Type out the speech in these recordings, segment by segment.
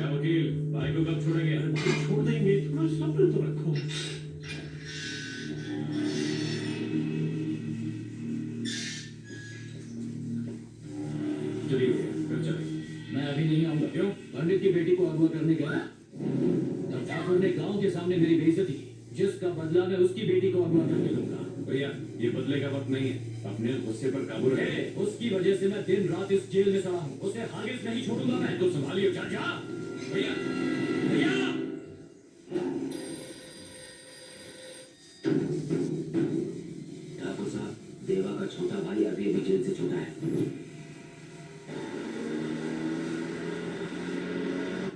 क्या वकील, भाई को कब छोड़ेंगे? छोड़ देंगे, थोड़ा सब्र तो रखो। चलिए फिर चलें। मैं अभी नहीं आऊंगा। क्यों? पंडित की बेटी को अगवा करने गया तब ठाकुर ने गांव के सामने मेरी बेइज्जती की, जिसका बदला मैं उसकी बेटी को अगवा करके लूंगा। भैया, ये बदले का वक्त नहीं है, अपने गुस्से पर काबू रखें। उसकी वजह से मैं दिन रात इस जेल में सड़ा हूँ। उसे हागिस नहीं छोड़ूंगा मैं। तो संभालिए चाचा। भैया, भैया। ठाकुर साहब, देवा का छोटा भाई अभी जेल से छूटा है।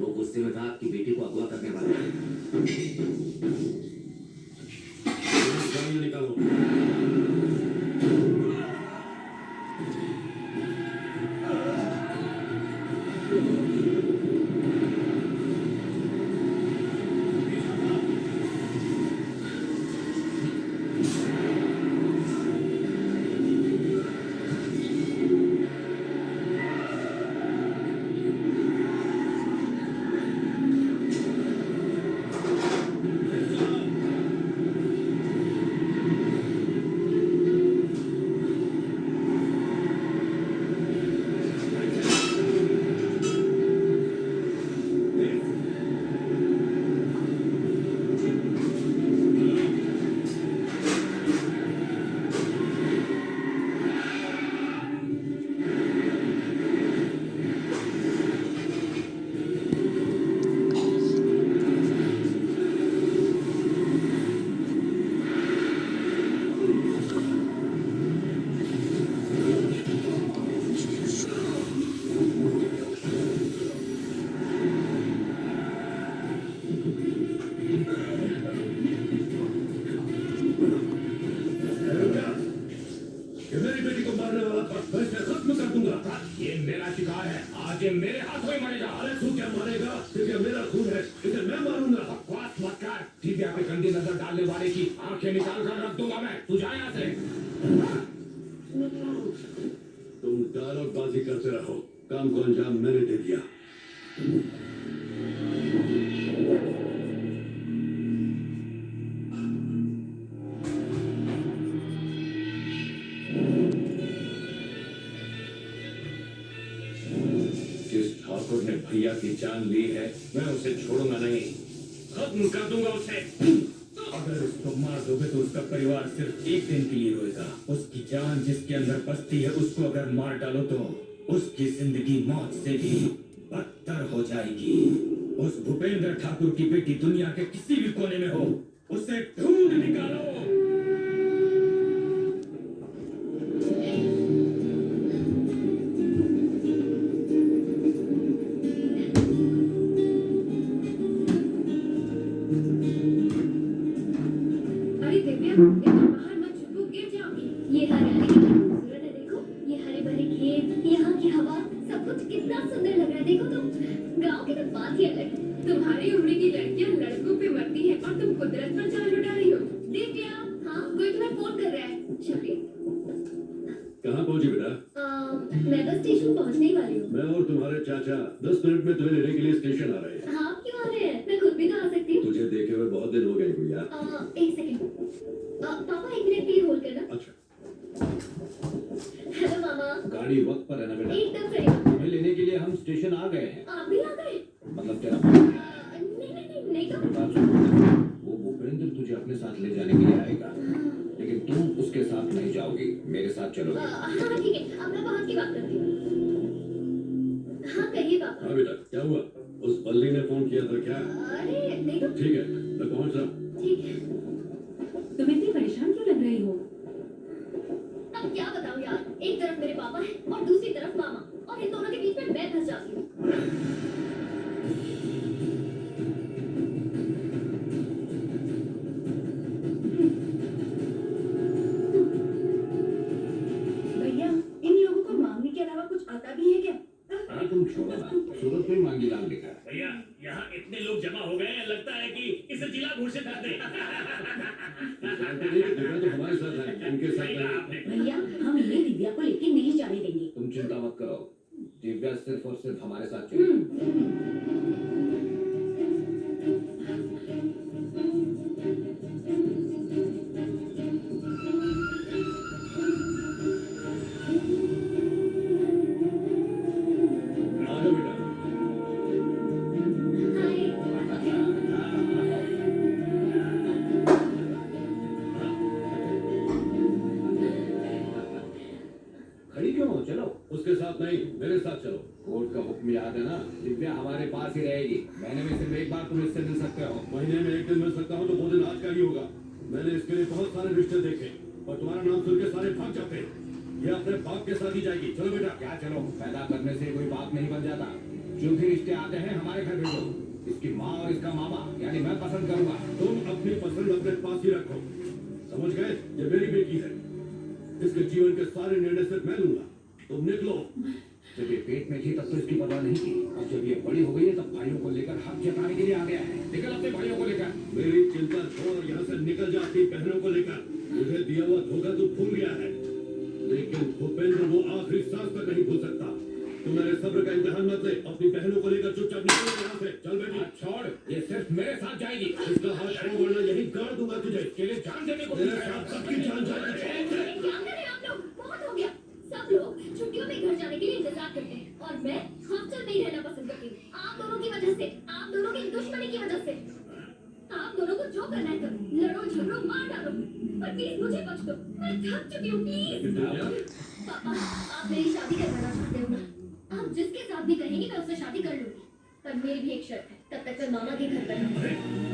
वो गुस्से में था आपकी बेटी को अगवा करने वाला है। गाड़ियां निकालो। ये मेरा शिकार है, आज ये मेरे हाथों ही मरेगा। अरे तू क्या मारेगा? क्योंकि मेरा खून है, इसे मैं मारूंगा। बकवास मत कर। दिव्या पे गंदी नजर डालने वाले की आंखें निकाल कर रख दूंगा मैं। तू जा यहाँ से। तुम डायलॉगबाजी करते रहो, काम को अंजाम मैंने दे दिया। जिस ठाकुर ने भैया की जान ली है, मैं उसे छोड़ूंगा नहीं, खत्म कर दूंगा उसे। अगर उसको मार दोगे तो उसका परिवार सिर्फ एक दिन के लिए रोएगा। उसकी जान जिसके अंदर बसती है, उसको अगर मार डालो तो उसकी जिंदगी मौत से भी बदतर हो जाएगी। उस भूपेंद्र ठाकुर की बेटी दुनिया के किसी भी कोने में हो, उसे ढूंढ निकालो। अरे दिव्या, इतना बाहर मत छुपो, गिर जाओगी। ये हरियाली कितनी खूबसूरत है, देखो। ये हरे भरे खेत, यहाँ की हवा, सब कुछ कितना सुंदर लग रहा है। देखो तुम, गांव की तो बात ही अलग है। तुम्हारी उम्र की लड़कियां लड़कों पे मरती हैं और तुम कुदरत पर जान लुटा रही हो। दिव्या, हाँ, कोई तुम्हें फोन कर रहा है। चलिए। कहाँ पहुंची बेटा? मैं बस स्टेशन पहुंचने ही वाली हूँ। मैं और तुम्हारे चाचा 10 मिनट में तुम्हें लेने के लिए स्टेशन आ रहे हैं। हाँ, क्यों आ रहे हैं? मैं खुद भी तो आ सकती हूँ। तुझे देखे हुए बहुत दिन हो गए भैया। एक सेकंड। पापा, एक मिनट प्लीज होल्ड करना। अच्छा, हेलो मामा। गाड़ी वक्त पर है ना बेटा? एकदम सही। तुम्हें लेने के लिए हम स्टेशन आ गए हैं। आप भी आ गए? मतलब तेरा नहीं तो। बात सुन, वो भूपेंद्र तुझे अपने साथ ले जाने के लिए आएगा, लेकिन तुम उसके साथ नहीं जाओगी, मेरे साथ चलोगी। हाँ ठीक है, अब मैं बाहर की बात करती हूँ। हाँ कहिए पापा। हाँ बेटा, क्या हुआ? उस बल्ली ने फोन किया था क्या? अरे नहीं तो। ठीक है, मैं पहुंच रहा हूँ। ठीक है। तुम इतनी परेशान क्यों लग रही हो? अब क्या बताऊँ यार, एक तरफ मेरे पापा है और दूसरी तरफ मामा, और इन दोनों के बीच में मैं फंस जाती हूँ। भैया, इन लोगों को मांगने के अलावा कुछ आता भी है क्या? हाँ तुम छोड़ो ना, सूरत में मांगी लाल लिखा है। भैया, यहाँ इतने लोग जमा हो गए हैं, लगता है कि इसे जिला घोषित कर दे। तो हमारे साथ है, इनके साथ नहीं। भैया, हम ये दिव्या को लेके नहीं जाने देंगे। तुम चिंता मत करो, दिव्या सिर्फ और सिर्फ हमारे साथ चलेगी। दिव्या हमारे पास ही रहेगी। महीने में सिर्फ एक बार तुम इससे मिल सकते हो। महीने में एक दिन मिल सकता हूँ तो वो दिन आज का ही होगा। मैंने इसके लिए बहुत सारे रिश्ते देखे और तुम्हारा नाम सुन के सारे भाग जाते हैं। ये अपने बाप के साथ ही जाएगी। चलो बेटा। क्या चलो, पैदा करने से कोई बाप नहीं बन जाता। जो भी रिश्ते आते हैं हमारे घर भेजो। इसकी माँ और इसका मामा यानी मैं पसंद करूंगा। तुम अपनी पसंद अपने पास ही रखो, समझ गए? ये मेरी बेटी है, इसके जीवन के सारे निर्णय सिर्फ मैं लूंगा। तुम निकलो। जब ये पेट में थी तब तो इसकी परवाह नहीं की, और जब ये बड़ी हो गई है तब भाइयों को लेकर हक जताने के लिए आ गया है। निकल अपने भाइयों को लेकर। मेरी चिंता छोड़, यहाँ से निकल जा अपनी बहनों को लेकर। मुझे दिया हुआ धोखा तू भूल गया है, लेकिन भूपेंद्र वो आखिरी सांस तक नहीं भूल सकता। तू मेरे सब्र का इम्तिहान मत ले। अपनी बहनों को लेकर चुपचाप निकल यहाँ से। चल बेटी। छोड़, ये सिर्फ मेरे साथ जाएगी। इसका हाथ छोड़ वरना यही गाड़ दूंगा तुझे। इसके लिए जान देने को मेरे साथ सबकी जान जाएगी। क्या करें आप लोग? बहुत हो गया। सब लोग छुट्टियों में घर जाने के लिए इंतजार करते हैं और मैं हॉस्टल में ही रहना पसंद करती हूँ। आप दोनों की वजह से, आप दोनों की दुश्मनी की वजह से। आप दोनों को जो करना है करो, लड़ो झगड़ो मार डालो, पर प्लीज मुझे बख्श दो। मैं थक चुकी हूँ, प्लीज। पापा, आप मेरी शादी करवाना चाहते हो ना? आप जिसके साथ भी कहेंगे मैं उससे शादी कर लूंगी, पर मेरी भी एक शर्त है। तब तक मैं मामा के घर पर रहूंगी।